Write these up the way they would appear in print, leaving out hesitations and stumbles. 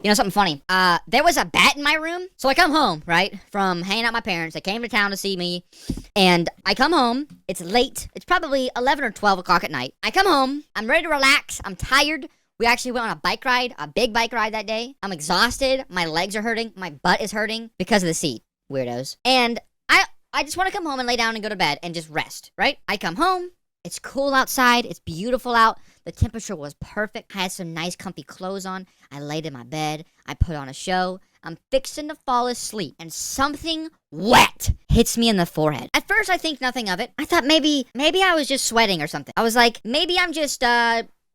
You know something funny? There was a bat in my room. So I come home, right, from hanging out with my parents. They came to town to see me. And I come home. It's late. It's probably 11 or 12 o'clock at night. I come home. I'm ready to relax. I'm tired. We actually went on a bike ride, a big bike ride that day. I'm exhausted. My legs are hurting. My butt is hurting because of the seat. Weirdos. And I just want to come home and lay down and go to bed and just rest, right? I come home. It's cool outside. It's beautiful out. The temperature was perfect. I had some nice comfy clothes on. I laid in my bed. I put on a show. I'm fixing to fall asleep. And something wet hits me in the forehead. At first, I think nothing of it. I thought maybe I was just sweating or something. I was like, maybe I'm just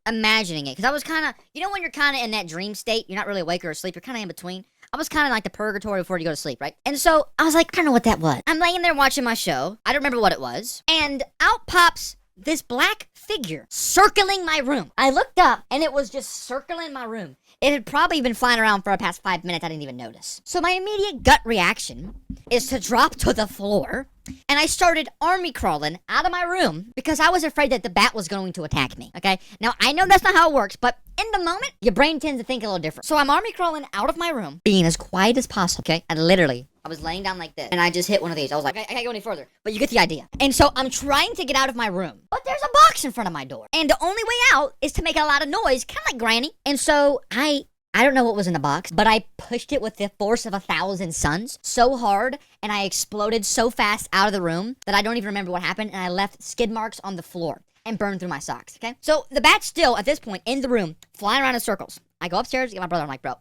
imagining it. Because I was kind of, you know when you're kind of in that dream state? You're not really awake or asleep. You're kind of in between. I was kind of like the purgatory before you go to sleep, right? And so I was like, I don't know what that was. I'm laying there watching my show. I don't remember what it was. And out pops this black figure circling my room. I looked up and it was just circling my room. It had probably been flying around for the past 5 minutes. I didn't even notice. So my immediate gut reaction is to drop to the floor. And I started army crawling out of my room because I was afraid that the bat was going to attack me, okay? Now, I know that's not how it works, but in the moment, your brain tends to think a little different. So I'm army crawling out of my room, being as quiet as possible, okay? And literally, I was laying down like this, and I just hit one of these. I was like, I can't go any further, but you get the idea. And so I'm trying to get out of my room, but there's a box in front of my door. And the only way out is to make a lot of noise, kind of like Granny. And so I don't know what was in the box, but I pushed it with the force of 1,000 suns so hard, and I exploded so fast out of the room that I don't even remember what happened, and I left skid marks on the floor and burned through my socks, okay? So the bat's still, at this point, in the room, flying around in circles. I go upstairs to get my brother. I'm like, bro,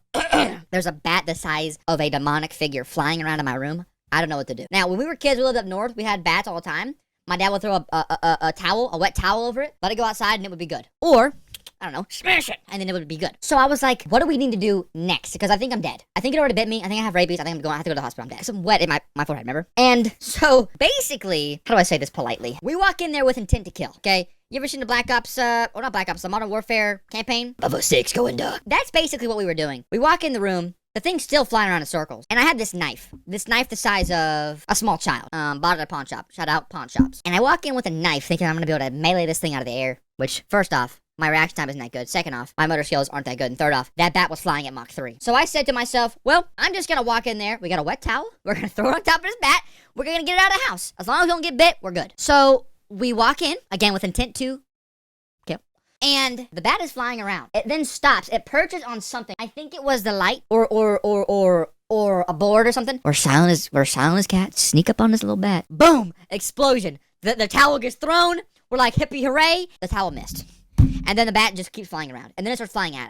there's a bat the size of a demonic figure flying around in my room. I don't know what to do. Now, when we were kids, we lived up north. We had bats all the time. My dad would throw a towel, a wet towel over it, let it go outside, and it would be good. Or, I don't know, smash it, and then it would be good. So I was like, what do we need to do next? Because I think I'm dead. I think it already bit me. I think I have rabies. I think I have to go to the hospital. I'm dead. Some wet in my forehead, remember? And so, basically, how do I say this politely? We walk in there with intent to kill, okay? You ever seen the Black Ops, not Black Ops, the Modern Warfare campaign? Level 6, going dark. That's basically what we were doing. We walk in the room. The thing's still flying around in circles. And I had this knife. This knife the size of a small child. Bought it at a pawn shop. Shout out pawn shops. And I walk in with a knife thinking I'm going to be able to melee this thing out of the air. Which, first off, my reaction time isn't that good. Second off, my motor skills aren't that good. And third off, that bat was flying at Mach 3. So I said to myself, well, I'm just going to walk in there. We got a wet towel. We're going to throw it on top of this bat. We're going to get it out of the house. As long as we don't get bit, we're good. So we walk in, again with intent to kill. And the bat is flying around. It then stops. It perches on something. I think it was the light or a board or something. We're silent as cats. Sneak up on this little bat. Boom! Explosion. The towel gets thrown. We're like, hippie hooray. The towel missed. And then the bat just keeps flying around. And then it starts flying at us.